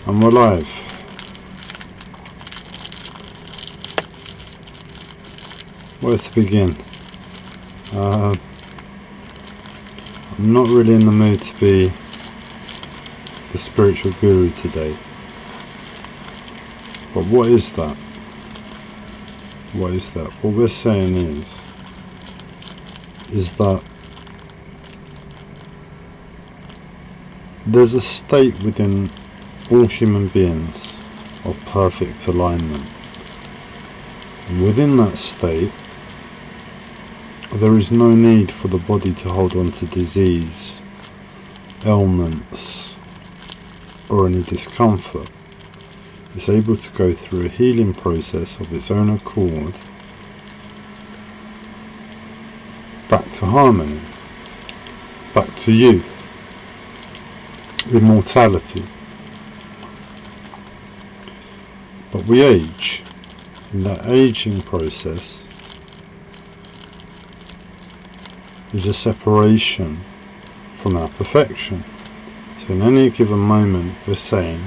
And we're live. Where to begin? I'm not really in the mood to be the spiritual guru today. But what is that? What is that? What we're saying is that there's a state within all human beings of perfect alignment. And within that state, there is no need for the body to hold on to disease, ailments, or any discomfort. It's able to go through a healing process of its own accord back to harmony, back to youth, immortality. But we age. In that aging process is a separation from our perfection. So in any given moment, we're saying,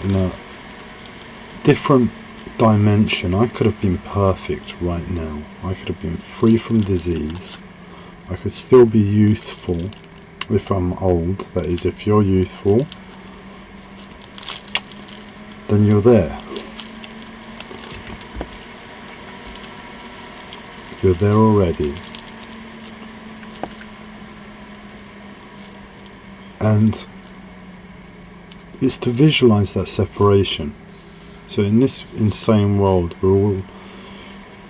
in a different dimension, I could have been perfect right now. I could have been free from disease. I could still be youthful if I'm old. That is, if you're youthful, then you're there. You're there already. And it's to visualize that separation. So in this insane world, we're all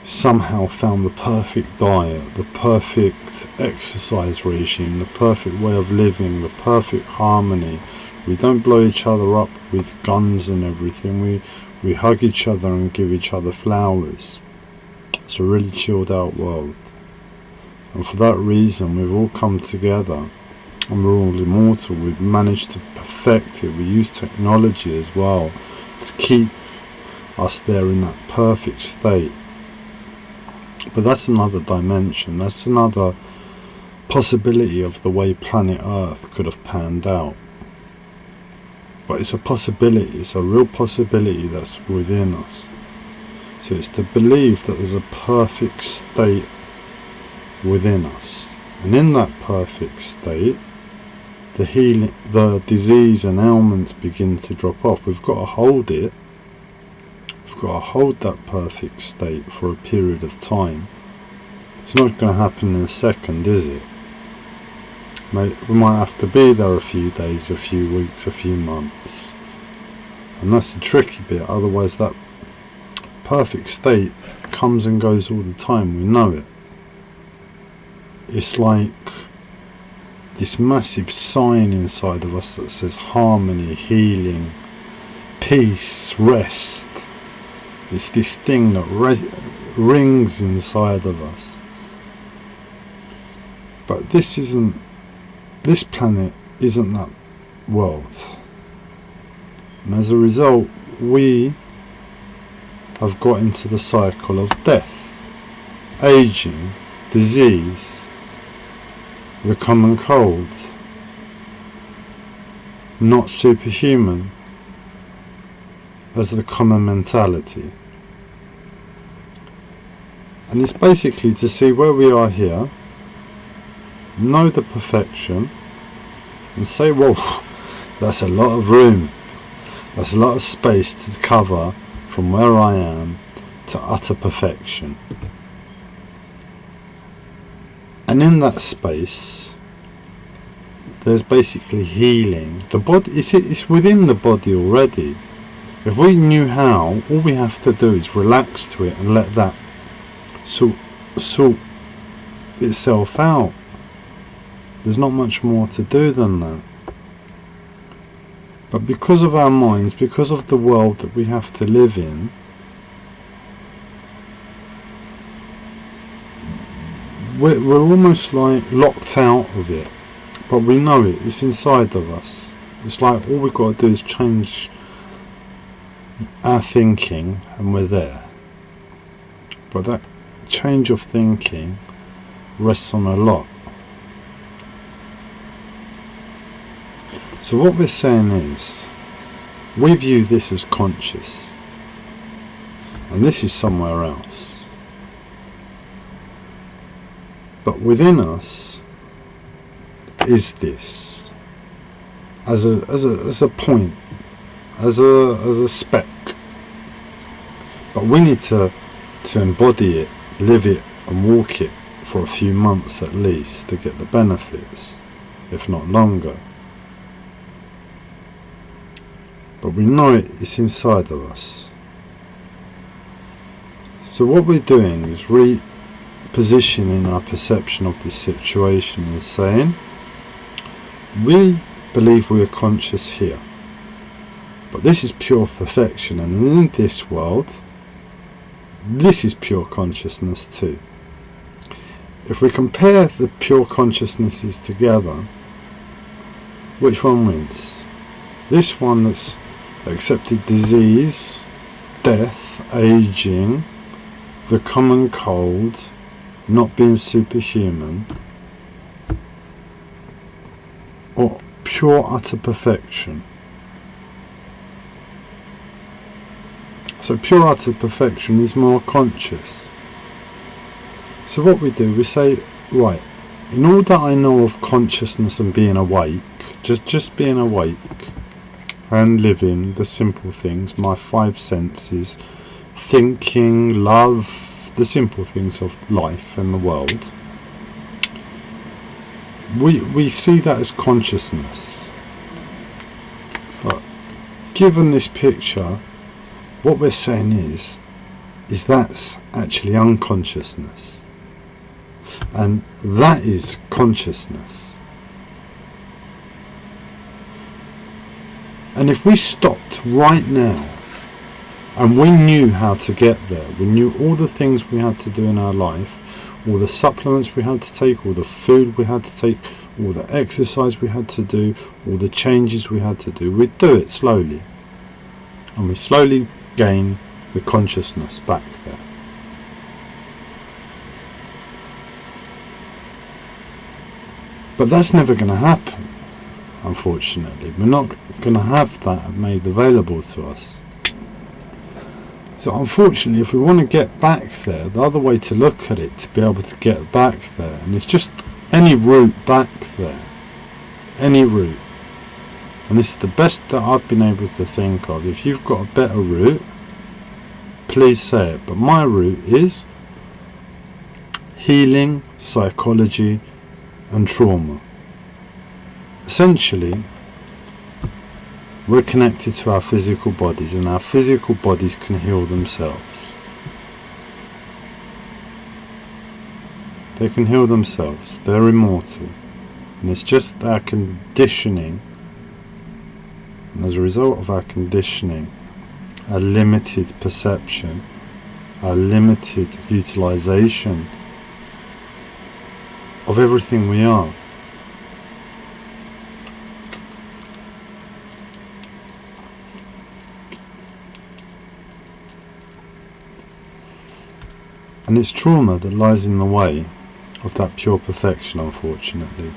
somehow found the perfect diet, the perfect exercise regime, the perfect way of living, the perfect harmony. We don't blow each other up with guns and everything. We hug each other and give each other flowers. It's a really chilled out world. And for that reason, we've all come together and we're all immortal. We've managed to perfect it. We use technology as well to keep us there in that perfect state. But that's another dimension. That's another possibility of the way planet Earth could have panned out. But it's a possibility. It's a real possibility that's within us. So it's to believe that there's a perfect state within us. And in that perfect state, the healing, the disease and ailments begin to drop off. We've got to hold it. We've got to hold that perfect state for a period of time. It's not going to happen in a second, is it? We might have to be there a few days, a few weeks, a few months. And that's the tricky bit. Otherwise that perfect state comes and goes all the time. We know it. It's like this massive sign inside of us that says harmony, healing, peace, rest. It's this thing that rings inside of us. But this planet isn't that world. And as a result, we have got into the cycle of death, aging, disease, the common cold, not superhuman as the common mentality. And it's basically to see where we are here, know the perfection, and say, well, that's a lot of room, that's a lot of space to cover from where I am to utter perfection. And in that space, there's basically healing. The body, it's within the body already. If we knew how, all we have to do is relax to it and let that sort itself out. There's not much more to do than that. But because of our minds, because of the world that we have to live in, we're almost like locked out of it. But we know it, it's inside of us. It's like all we've got to do is change our thinking and we're there. But that change of thinking rests on a lot. So what we're saying is, We view this as conscious, and this is somewhere else. But within us is this, as a point, as a speck. But we need to embody it, live it, and walk it for a few months at least to get the benefits, if not longer. But we know it's inside of us. So what we're doing is repositioning our perception of this situation and saying, we believe we are conscious here, but this is pure perfection, and in this world, this is pure consciousness too. If we compare the pure consciousnesses together, which one wins? This one that's accepted disease, death, aging, the common cold, not being superhuman, or pure utter perfection? So pure utter perfection is more conscious. So what we do, we say, right, in all that I know of consciousness and being awake, just being awake and living the simple things, my five senses, thinking, love, the simple things of life and the world, we see that as consciousness. But given this picture, what we're saying is that's actually unconsciousness, and that is consciousness. And if we stopped right now and we knew how to get there, we knew all the things we had to do in our life, all the supplements we had to take, all the food we had to take, all the exercise we had to do, all the changes we had to do, we'd do it slowly, and we slowly gain the consciousness back there. But that's never going to happen, unfortunately. We're not going to have that made available to us. So unfortunately, if we want to get back there, the other way to look at it, to be able to get back there, and it's just any route back there, any route. And this is the best that I've been able to think of. If you've got a better route, please say it. But my route is healing, psychology, and trauma. Essentially, we're connected to our physical bodies, and our physical bodies can heal themselves. They can heal themselves. They're immortal. And it's just our conditioning. And as a result of our conditioning, our limited perception, our limited utilization of everything we are. And it's trauma that lies in the way of that pure perfection, unfortunately.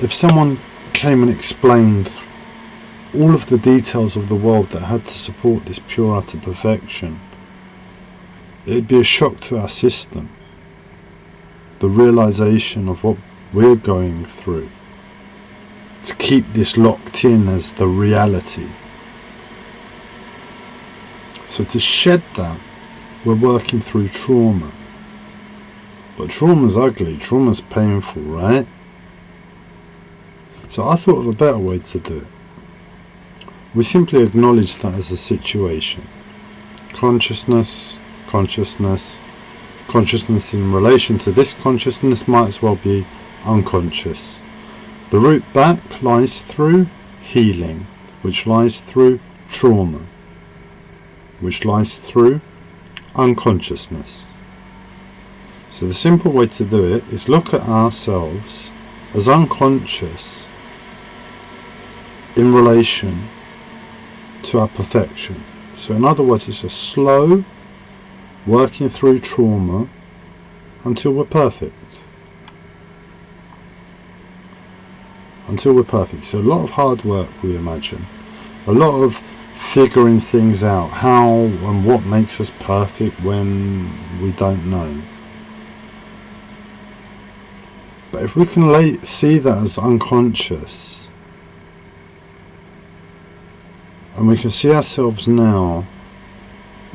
If someone came and explained all of the details of the world that had to support this pure utter perfection, it'd be a shock to our system. The realization of what we're going through, to keep this locked in as the reality. So to shed that, we're working through trauma. But trauma's ugly, trauma's painful, right? So I thought of a better way to do it. We simply acknowledge that as a situation. Consciousness, consciousness, consciousness in relation to this consciousness might as well be unconscious. The route back lies through healing, which lies through trauma, which lies through unconsciousness. So the simple way to do it is look at ourselves as unconscious in relation to our perfection. So in other words, it's a slow working through trauma until we're perfect. until we're perfect. So a lot of hard work, we imagine. A lot of figuring things out, how and what makes us perfect when we don't know. But if we can see that as unconscious, and we can see ourselves now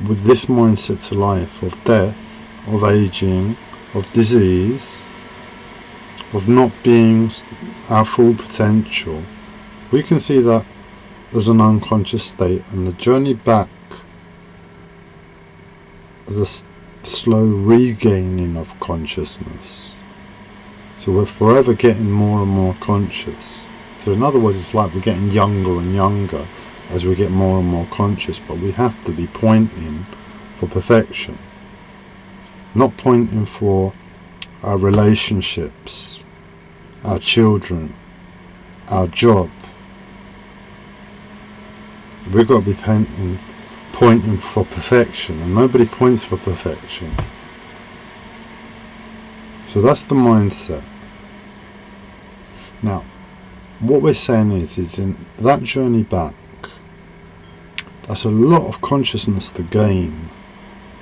with this mindset to life of death, of aging, of disease, of not being our full potential, we can see that as an unconscious state, and the journey back as a slow regaining of consciousness. So we're forever getting more and more conscious. So in other words, it's like we're getting younger and younger as we get more and more conscious, but we have to be pointing for perfection, not pointing for our relationships, our children, our job. We've got to be pointing for perfection, and nobody points for perfection. So that's the mindset. Now, what we're saying is in that journey back, that's a lot of consciousness to gain,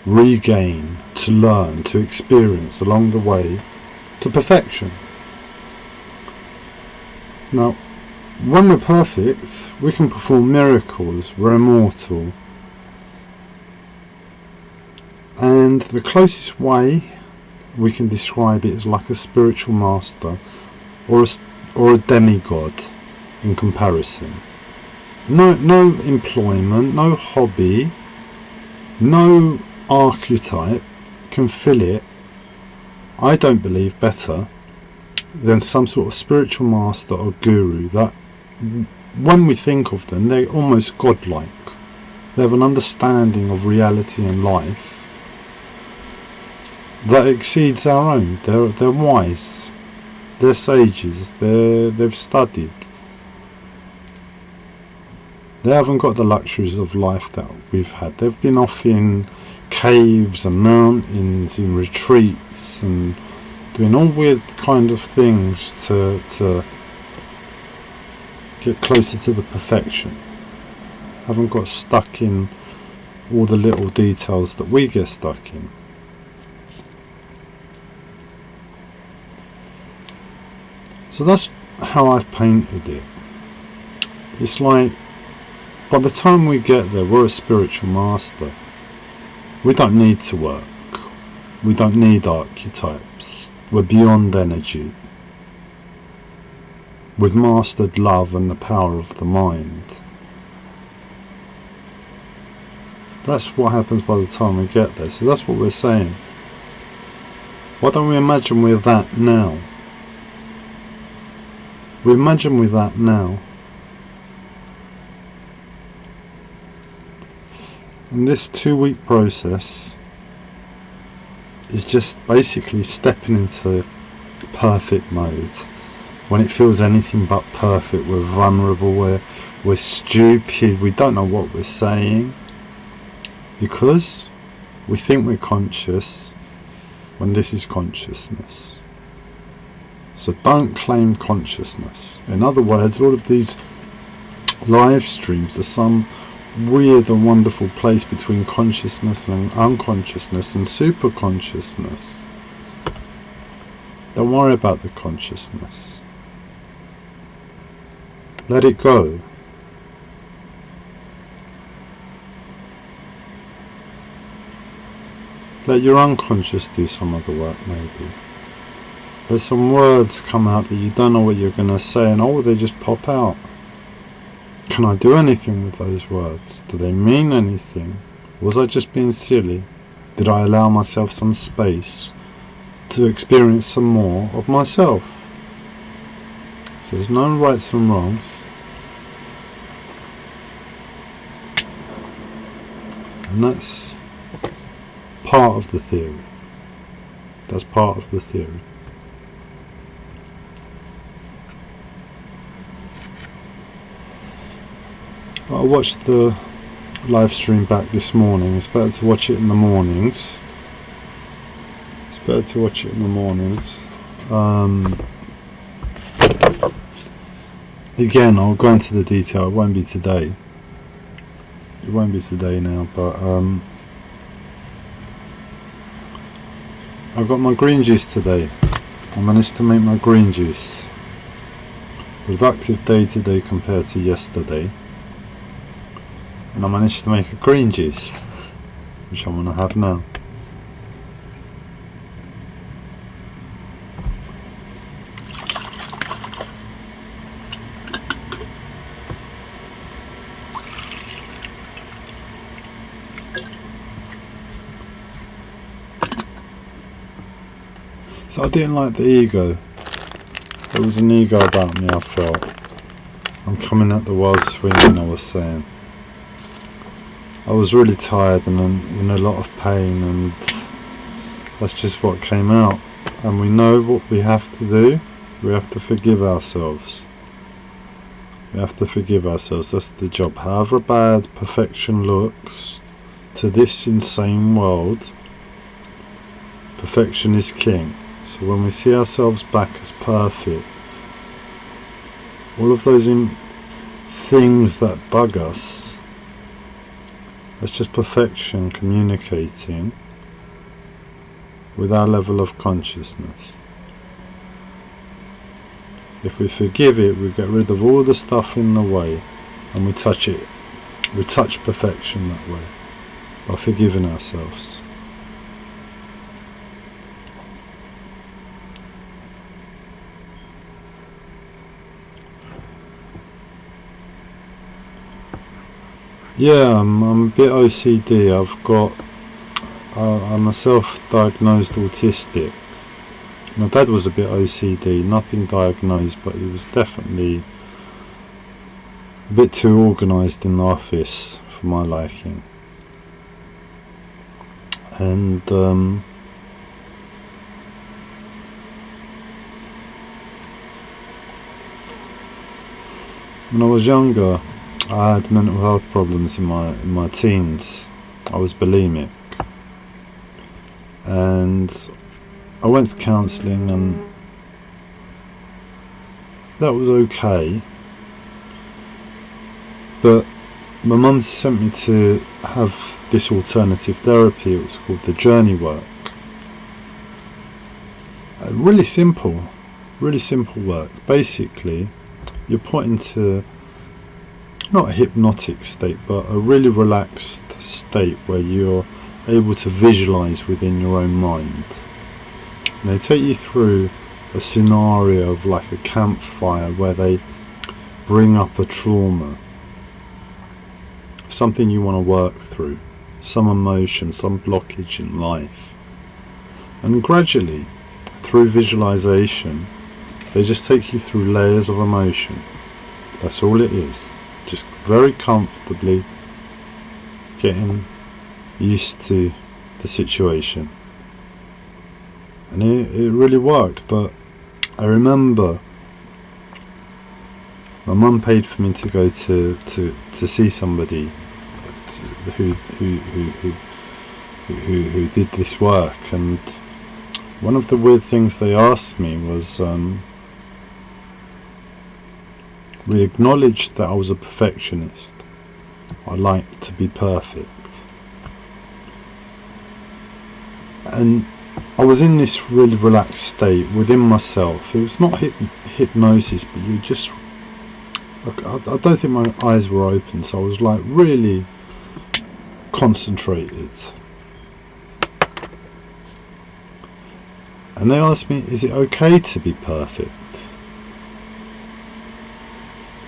regain, to learn, to experience along the way to perfection. Now, when we're perfect, we can perform miracles, we're immortal. And the closest way we can describe it is like a spiritual master or a demigod in comparison. No employment, no hobby, no archetype can fill it, I don't believe, better than some sort of spiritual master or guru that, when we think of them, they're almost godlike. They have an understanding of reality and life that exceeds our own. They're wise, they're sages, they've studied. They haven't got the luxuries of life that we've had. They've been off in caves and mountains, in retreats, and doing all weird kind of things to get closer to the perfection. Haven't got stuck in all the little details that we get stuck in. So that's how I've painted it. It's like, by the time we get there, we're a spiritual master. We don't need to work. We don't need archetypes. We're beyond energy. We've mastered love and the power of the mind. That's what happens by the time we get there. So that's what we're saying. Why don't we imagine we're that now? We imagine we're that now. And this 2-week process is just basically stepping into perfect mode. When it feels anything but perfect, we're vulnerable, we're stupid, we don't know what we're saying, because we think we're conscious when this is consciousness. So don't claim consciousness. In other words, all of these live streams are some weird and wonderful place between consciousness and unconsciousness and super consciousness. Don't worry about the consciousness. Let it go. Let your unconscious do some of the work, maybe. Let some words come out that you don't know what you're going to say, and they just pop out. Can I do anything with those words? Do they mean anything? Was I just being silly? Did I allow myself some space to experience some more of myself? So there's no rights and wrongs. And that's part of the theory. That's part of the theory. I watched the live stream back this morning. It's better to watch it in the mornings. again, I'll go into the detail. It won't be today. It won't be today now, but I got my green juice today. I managed to make my green juice. Productive day today compared to yesterday. And I managed to make a green juice, which I'm gonna have now. So I didn't like the ego. There was an ego about me, I felt. I'm coming at the world swinging, I was saying. I was really tired and in a lot of pain, and that's just what came out. And we know what we have to do. We have to forgive ourselves. We have to forgive ourselves. That's the job. However bad perfection looks to this insane world, perfection is king. So when we see ourselves back as perfect, all of those things that bug us, that's just perfection communicating with our level of consciousness. If we forgive it, we get rid of all the stuff in the way, and we touch it. We touch perfection that way, by forgiving ourselves. Yeah, I'm a bit OCD. I'm a self-diagnosed autistic. My dad was a bit OCD, nothing diagnosed, but he was definitely a bit too organised in the office for my liking. And when I was younger, I had mental health problems in my teens. I was bulimic, and I went to counselling, and that was okay. But my mum sent me to have this alternative therapy. It was called the journey work. Really simple work. Basically, you're put into not a hypnotic state, but a really relaxed state where you're able to visualize within your own mind. And they take you through a scenario of like a campfire where they bring up a trauma, something you want to work through, some emotion, some blockage in life. And gradually, through visualization, they just take you through layers of emotion. That's all it is. Just very comfortably getting used to the situation. And it really worked. But I remember my mum paid for me to go to see somebody who did this work, and one of the weird things they asked me was, we acknowledged that I was a perfectionist. I liked to be perfect. And I was in this really relaxed state within myself. It was not hypnosis, but you just... I don't think my eyes were open, so I was like really concentrated. And they asked me, is it okay to be perfect?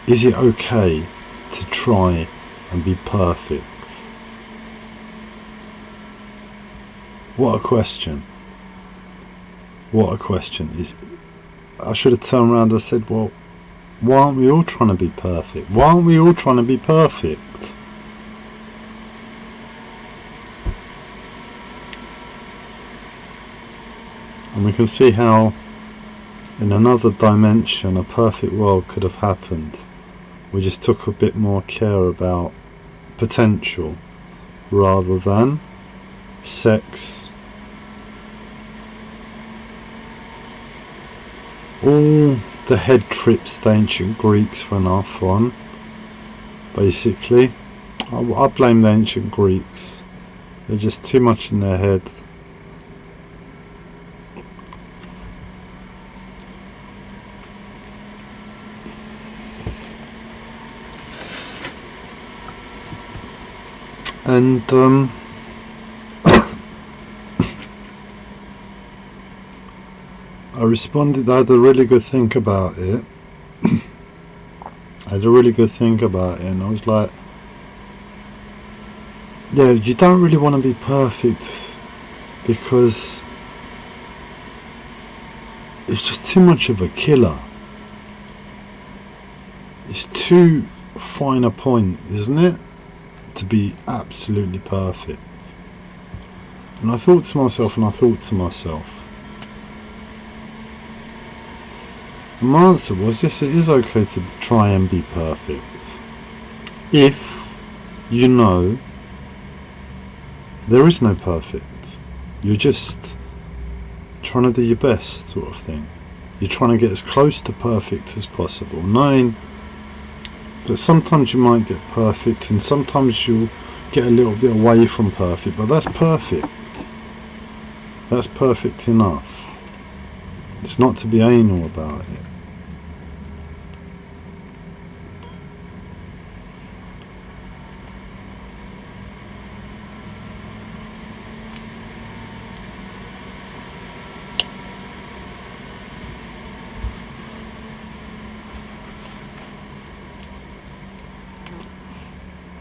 Is it okay to try and be perfect? What a question. What a question. I should have turned around and said, well, why aren't we all trying to be perfect? Why aren't we all trying to be perfect? And we can see how in another dimension a perfect world could have happened. We just took a bit more care about potential rather than sex. All the head trips the ancient Greeks went off on, basically. I blame the ancient Greeks. They're just too much in their head. And I responded, I had a really good think about it. And I was like, yeah, you don't really want to be perfect, because it's just too much of a killer. It's too fine a point, isn't it, to be absolutely perfect. And I thought to myself, and my answer was, yes, it is okay to try and be perfect, if you know there is no perfect. You're just trying to do your best, sort of thing. You're trying to get as close to perfect as possible, knowing that sometimes you might get perfect and sometimes you'll get a little bit away from perfect, but that's perfect. That's perfect enough. It's not to be anal about it.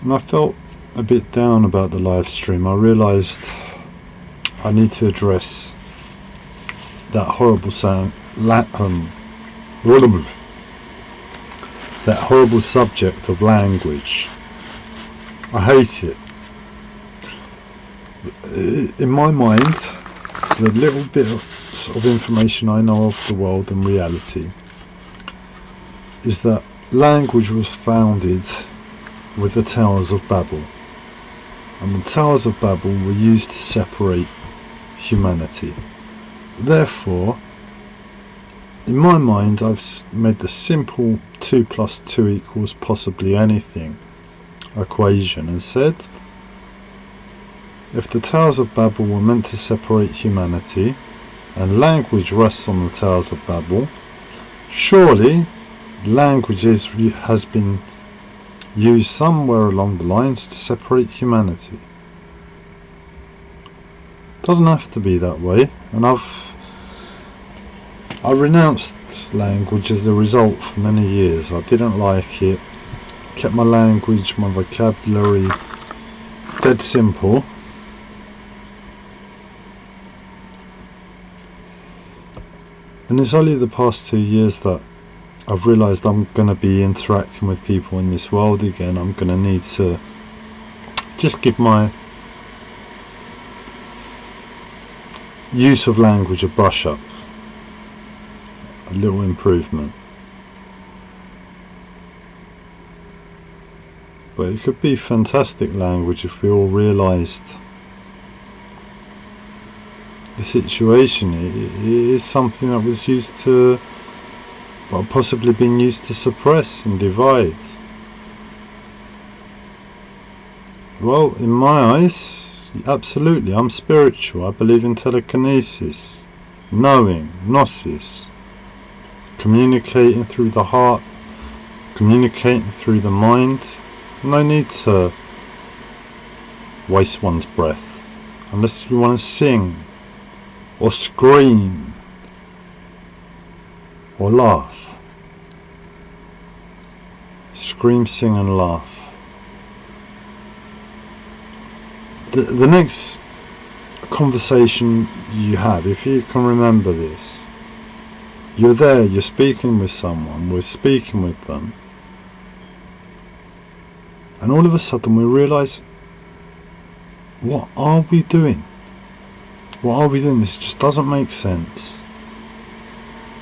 And I felt a bit down about the live stream. I realised I need to address that horrible that horrible subject of language. I hate it. In my mind, the little bit of sort of information I know of the world and reality is that language was founded with the Towers of Babel, and the Towers of Babel were used to separate humanity. Therefore, in my mind, I've made the simple 2 + 2 = possibly anything equation and said, if the Towers of Babel were meant to separate humanity and language rests on the Towers of Babel, surely language has been used somewhere along the lines to separate humanity. Doesn't have to be that way, and I renounced language as a result for many years. I didn't like it. Kept my language, my vocabulary dead simple. And it's only the past 2 years that I've realised I'm going to be interacting with people in this world again. I'm going to need to just give my use of language a brush up, a little improvement. But it could be fantastic language if we all realised the situation is something that was used to, well, possibly been used to suppress and divide. Well, in my eyes, absolutely, I'm spiritual. I believe in telekinesis, knowing, gnosis, communicating through the heart, communicating through the mind. No need to waste one's breath unless you want to sing or scream or laugh. Scream, sing and laugh. The next conversation you have, if you can remember this, you're there, you're speaking with someone, we're speaking with them, and all of a sudden we realise, what are we doing? What are we doing? This just doesn't make sense.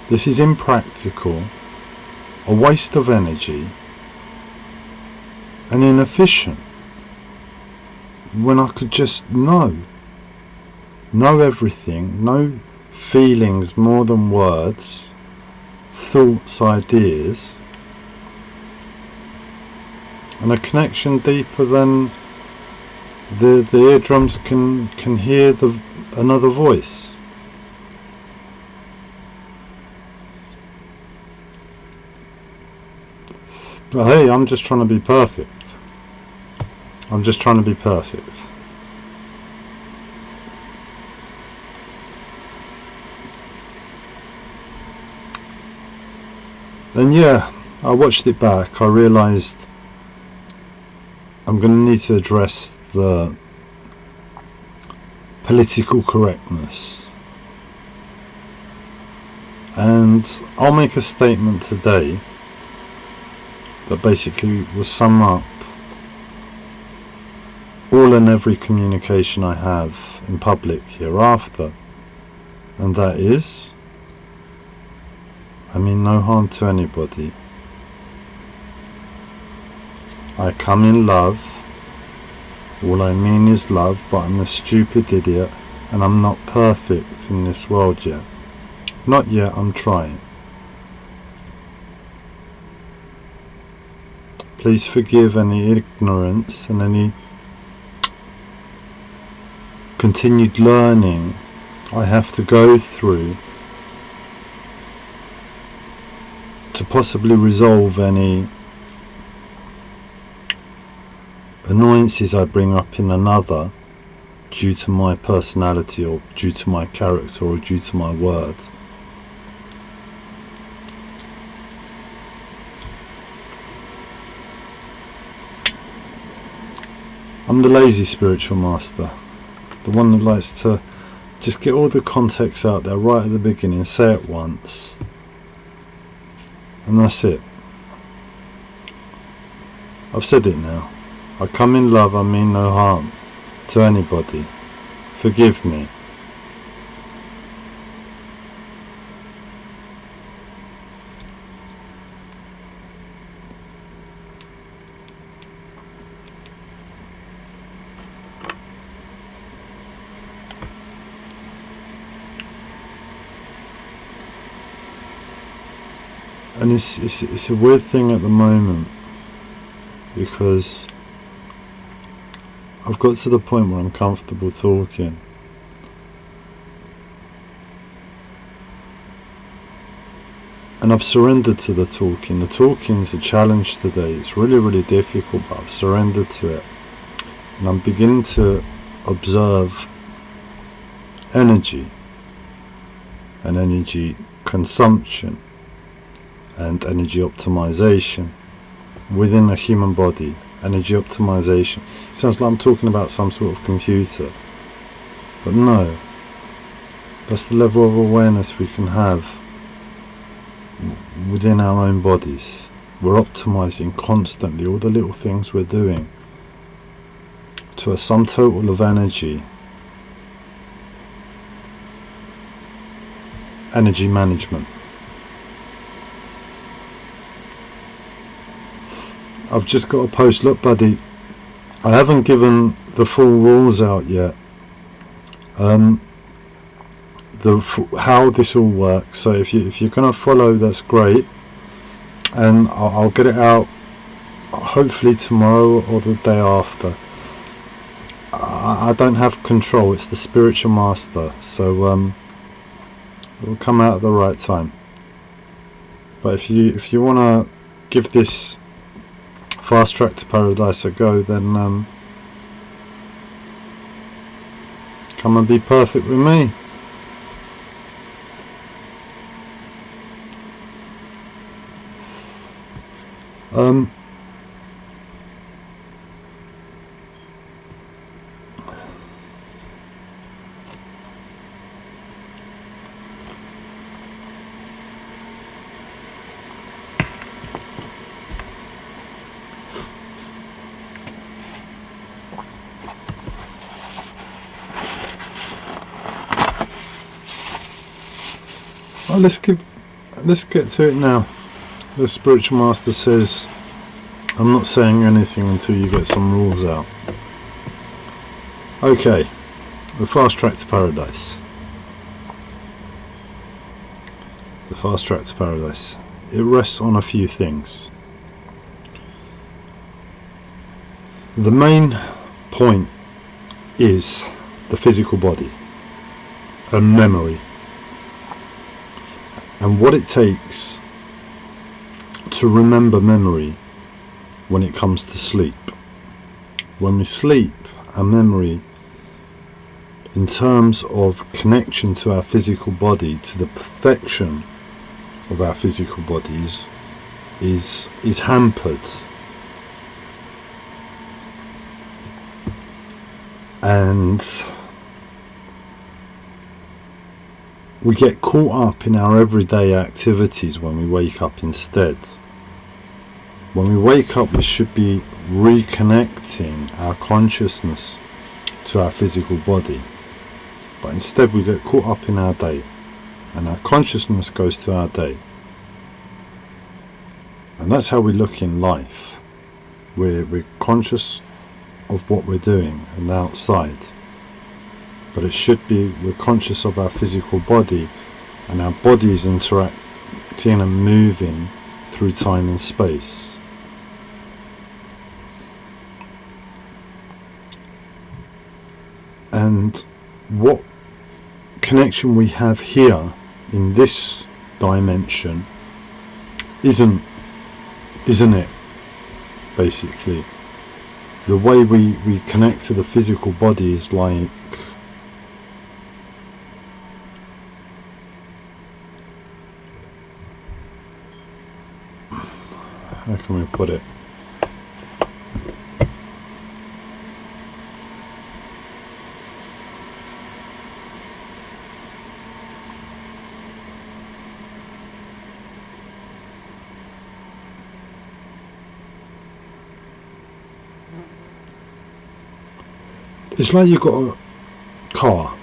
This is impractical, a waste of energy, and inefficient. When I could just know everything, know feelings more than words, thoughts, ideas, and a connection deeper than the eardrums can hear another voice. But hey, I'm just trying to be perfect. I'm just trying to be perfect. Then yeah, I watched it back. I realised I'm going to need to address the political correctness. And I'll make a statement today that basically will sum up all and every communication I have in public hereafter, and that is, I mean no harm to anybody. I come in love, all I mean is love, but I'm a stupid idiot and I'm not perfect in this world yet. Not yet, I'm trying. Please forgive any ignorance and any continued learning I have to go through to possibly resolve any annoyances I bring up in another due to my personality or due to my character or due to my words. I'm the lazy spiritual master, the one that likes to just get all the context out there right at the beginning, say it once, and that's it. I've said it now. I come in love, I mean no harm to anybody. Forgive me. And it's a weird thing at the moment, because I've got to the point where I'm comfortable talking. And I've surrendered to the talking. The talking's a challenge today. It's really, really difficult, but I've surrendered to it. And I'm beginning to observe energy and energy consumption and energy optimization within a human body. Energy optimization. It sounds like I'm talking about some sort of computer, but no, that's the level of awareness we can have within our own bodies. We're optimizing constantly all the little things we're doing to a sum total of energy management. I've just got a post. Look, buddy, I haven't given the full rules out yet. How this all works. So if you're gonna follow, that's great, and I'll get it out hopefully tomorrow or the day after. I don't have control. It's the spiritual master, so it will come out at the right time. But if you wanna give this fast track to paradise a go, then come and be perfect with me. Well, let's get to it now. The spiritual master says, I'm not saying anything until you get some rules out. Okay, the fast track to paradise. the fast track to paradise, it rests on a few things. The main point is the physical body and memory, and what it takes to remember memory when it comes to sleep. When we sleep, our memory in terms of connection to our physical body, to the perfection of our physical bodies, is hampered. And we get caught up in our everyday activities when we wake up instead. When we wake up, we should be reconnecting our consciousness to our physical body. But instead we get caught up in our day, and our consciousness goes to our day. And that's how we look in life. We're conscious of what we're doing and outside. But it should be we're conscious of our physical body, and our body is interacting and moving through time and space. And what connection we have here in this dimension isn't it, basically. The way we connect to the physical body is like how can we put it? It's like you've got a car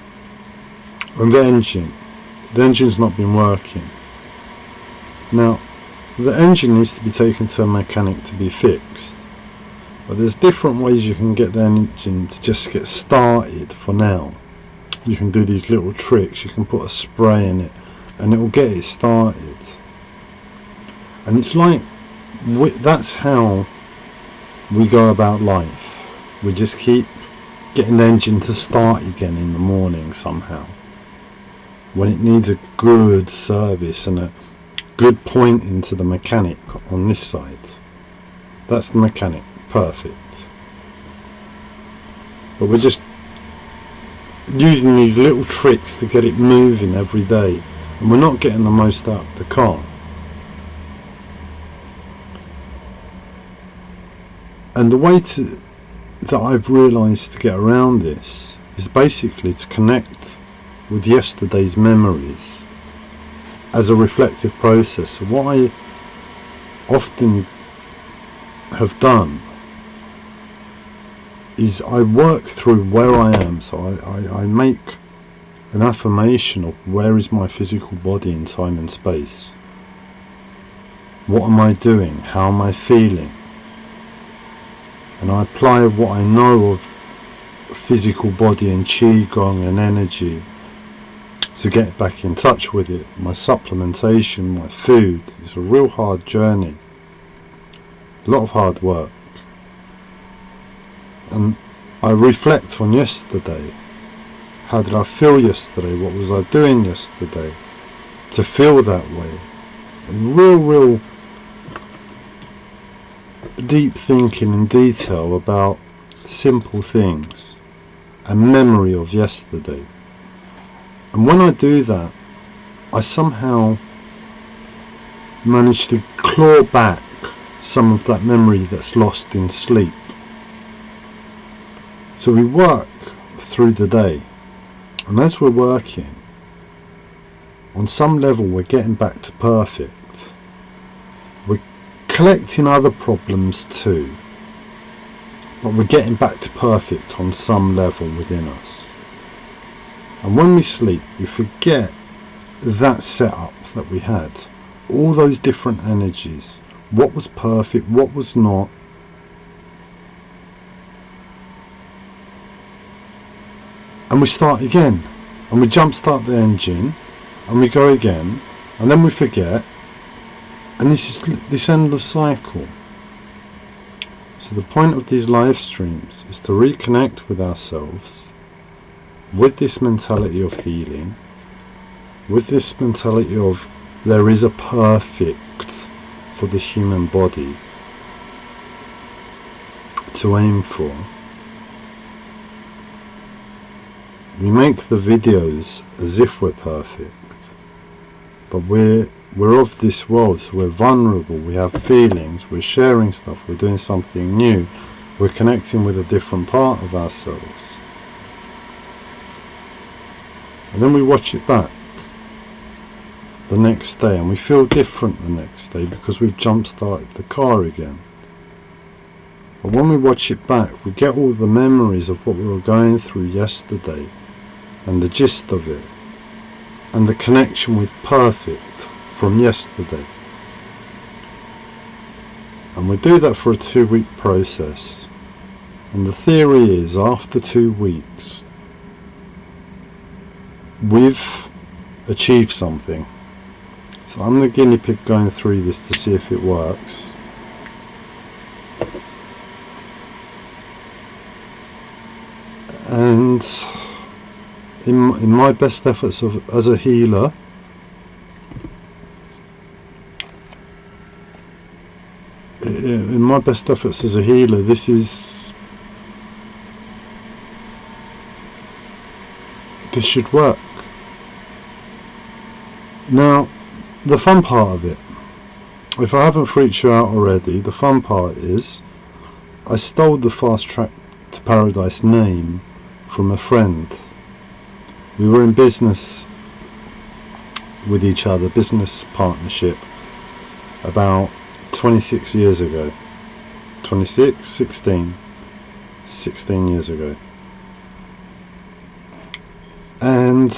and the engine's not been working. Now, the engine needs to be taken to a mechanic to be fixed, but there's different ways you can get the engine to just get started for now. You can do these little tricks, you can put a spray in it and it will get it started. And it's like, that's how we go about life. We just keep getting the engine to start again in the morning somehow, when it needs a good service and a good pointing to the mechanic on this side. That's the mechanic, perfect. But we're just using these little tricks to get it moving every day, and we're not getting the most out of the car. And the way that I've realised to get around this is basically to connect with yesterday's memories as a reflective process. So what I often have done is I work through where I am. So I make an affirmation of where is my physical body in time and space. What am I doing? How am I feeling? And I apply what I know of physical body and qigong and energy to get back in touch with it. My supplementation, my food, it's a real hard journey, a lot of hard work. And I reflect on yesterday. How did I feel yesterday? What was I doing yesterday to feel that way? And real deep thinking in detail about simple things and memory of yesterday. And when I do that, I somehow manage to claw back some of that memory that's lost in sleep. So we work through the day, and as we're working, on some level we're getting back to perfect. We're collecting other problems too, but we're getting back to perfect on some level within us. And when we sleep, we forget that setup that we had, all those different energies, what was perfect, what was not. And we start again, and we jump start the engine, and we go again, And then we forget, and this endless cycle. So the point of these live streams is to reconnect with ourselves, with this mentality of healing, with this mentality of there is a perfect for the human body to aim for. We make the videos as if we're perfect, but we're of this world, so we're vulnerable, we have feelings, we're sharing stuff, we're doing something new, we're connecting with a different part of ourselves. And then we watch it back the next day, and we feel different the next day because we've jump started the car again. But when we watch it back, we get all the memories of what we were going through yesterday, and the gist of it, and the connection with perfect from yesterday. And we do that for a 2-week process. And the theory is, after 2 weeks, we've achieved something. So I'm the guinea pig going through this to see if it works. And in my best efforts as a healer, this should work. Now, the fun part of it, if I haven't freaked you out already, the fun part is I stole the Fast Track to Paradise name from a friend. We were in business with each other, business partnership, about 26 years ago. 16 years ago. And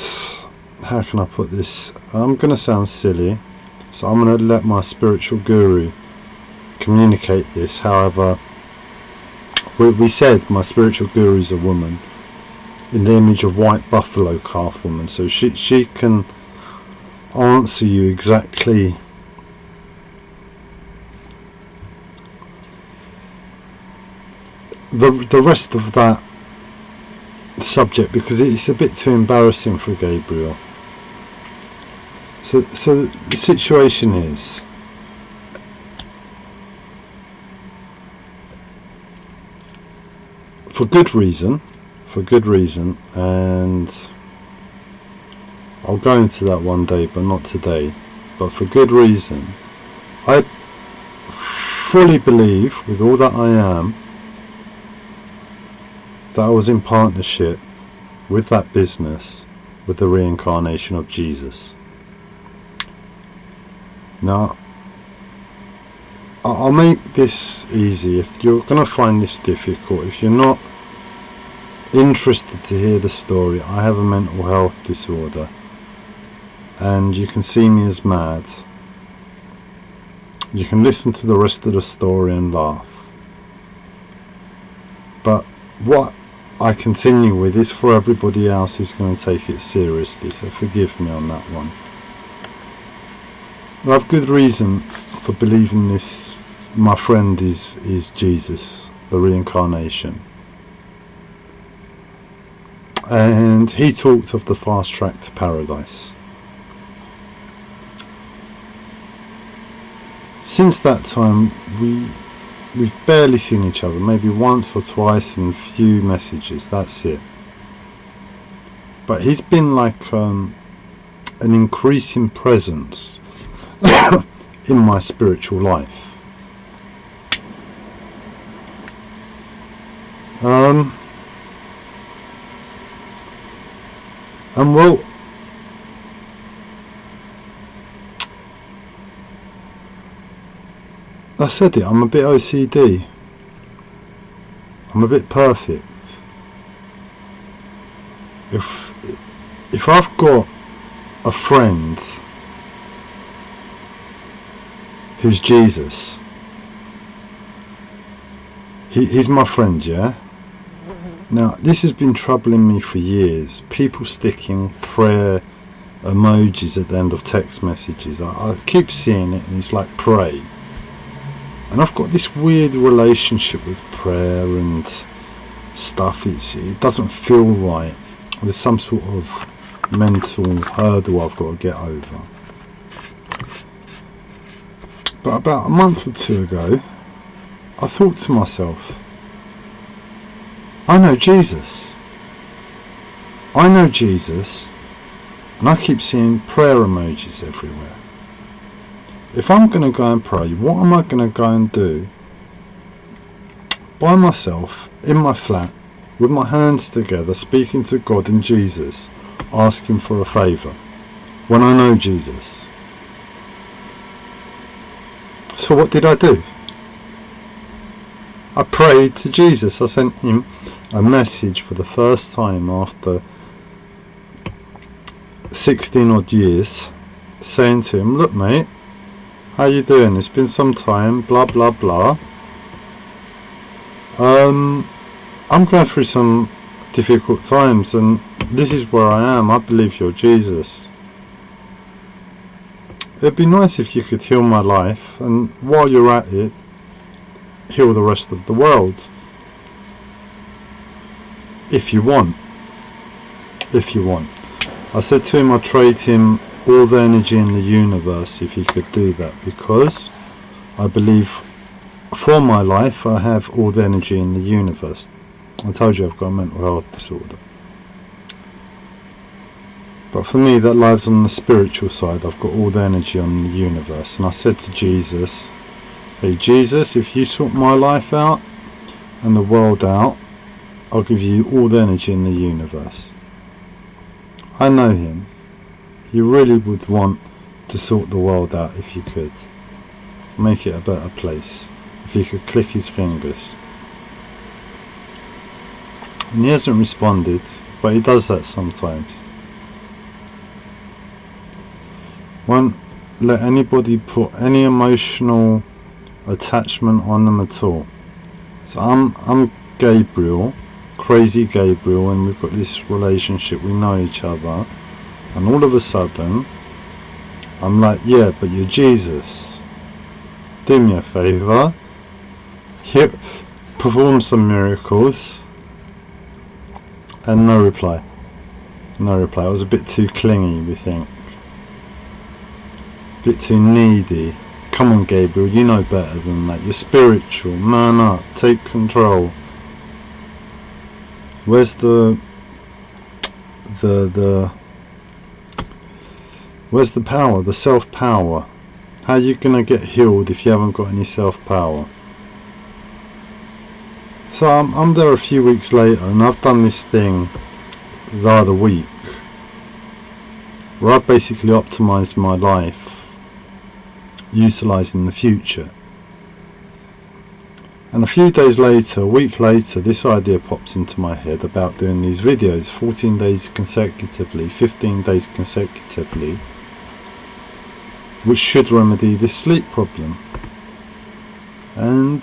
how can I put this? I'm going to sound silly, so I'm going to let my spiritual guru communicate this. However, we said my spiritual guru is a woman in the image of white buffalo calf woman, so she can answer you exactly the rest of that subject, because it's a bit too embarrassing for Gabriel. So the situation is, for good reason, and I'll go into that one day, but not today, but for good reason, I fully believe with all that I am that I was in partnership with that business with the reincarnation of Jesus. Now, I'll make this easy. If you're going to find this difficult, if you're not interested to hear the story, I have a mental health disorder, and you can see me as mad. You can listen to the rest of the story and laugh. But what I continue with is for everybody else who's going to take it seriously, so forgive me on that one. I have good reason for believing this. My friend is Jesus, the reincarnation. And he talked of the fast track to paradise. Since that time, we've barely seen each other, maybe once or twice in a few messages, that's it. But he's been like an increasing presence in my spiritual life. And well, I said it, I'm a bit OCD. I'm a bit perfect. If I've got a friend who's Jesus, he's my friend, yeah? Now, this has been troubling me for years. People sticking prayer emojis at the end of text messages. I keep seeing it, and it's like pray. And I've got this weird relationship with prayer and stuff. It doesn't feel right. There's some sort of mental hurdle I've got to get over. But about a month or two ago, I thought to myself, I know Jesus. I know Jesus, and I keep seeing prayer emojis everywhere. If I'm going to go and pray, what am I going to go and do by myself in my flat with my hands together, speaking to God and Jesus, asking for a favour when I know Jesus? So what did I do? I prayed to Jesus. I sent him a message for the first time after 16 odd years, saying to him, look mate, how you doing? It's been some time, blah blah blah. I'm going through some difficult times, and this is where I am. I believe you're Jesus. It'd be nice if you could heal my life, and while you're at it, heal the rest of the world. If you want. If you want. I said to him I'd trade him all the energy in the universe if he could do that, because I believe for my life I have all the energy in the universe. I told you I've got a mental health disorder. But for me that lives on the spiritual side. I've got all the energy on the universe. And I said to Jesus, hey Jesus, if you sort my life out and the world out, I'll give you all the energy in the universe. I know him. He really would want to sort the world out if you could. Make it a better place. If he could click his fingers. And he hasn't responded, but he does that sometimes. Won't let anybody put any emotional attachment on them at all. So I'm Gabriel, crazy Gabriel, and we've got this relationship, we know each other, and all of a sudden I'm like, yeah, but you're Jesus, do me a favour, perform some miracles. And no reply. No reply. I was a bit too clingy, we think. A bit too needy. Come on, Gabriel, you know better than that. You're spiritual. Man up. Take control. Where's where's the power? The self-power. How are you gonna get healed if you haven't got any self-power? So I'm there a few weeks later, and I've done this thing the other week where I've basically optimised my life utilising the future. And a few days later, a week later, this idea pops into my head about doing these videos 14 days consecutively, 15 days consecutively, which should remedy this sleep problem. And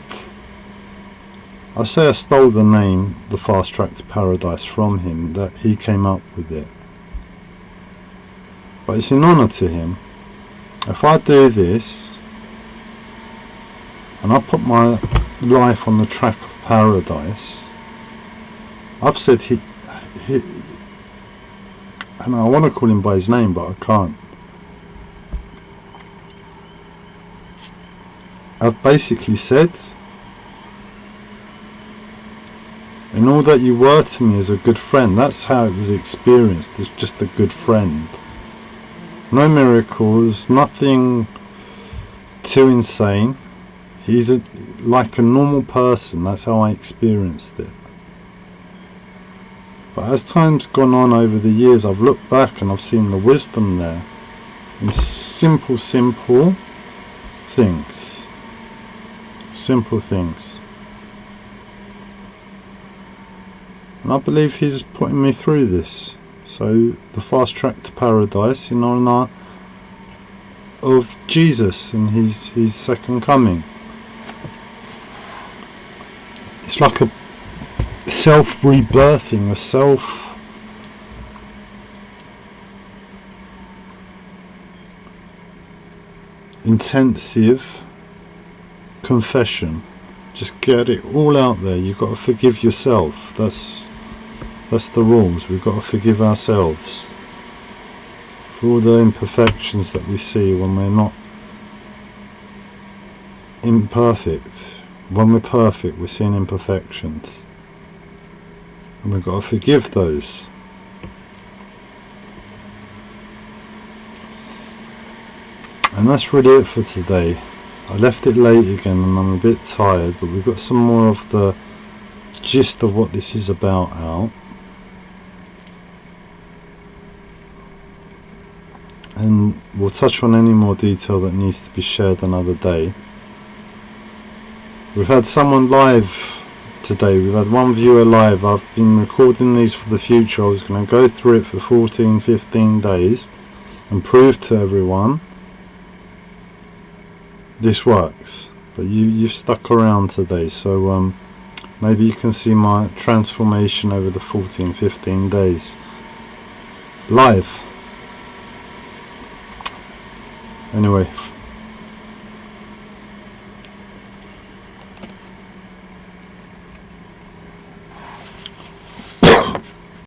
I say I stole the name, the Fast Track to Paradise, from him, that he came up with it. But it's in honour to him. If I do this, and I put my life on the track of paradise, I've said and I want to call him by his name, but I can't. I've basically said, in all that you were to me as a good friend, that's how it was experienced, as just a good friend. No miracles, nothing too insane. He's like a normal person, that's how I experienced it. But as time's gone on over the years, I've looked back and I've seen the wisdom there in simple things. Simple things. And I believe he's putting me through this. So the Fast Track to Paradise in honour of Jesus and his second coming. It's like a self-rebirthing, a self intensive confession. Just get it all out there. You've got to forgive yourself. That's the rules. We've got to forgive ourselves for all the imperfections that we see when we're not imperfect. When we're perfect, we're seeing imperfections, and we've got to forgive those. And that's really it for today. I left it late again and I'm a bit tired, but we've got some more of the gist of what this is about out. And we'll touch on any more detail that needs to be shared another day. We've had someone live today. We've had one viewer live. I've been recording these for the future. I was going to go through it for 14-15 days and prove to everyone this works. But you've stuck around today, so maybe you can see my transformation over the 14-15 days live. Anyway,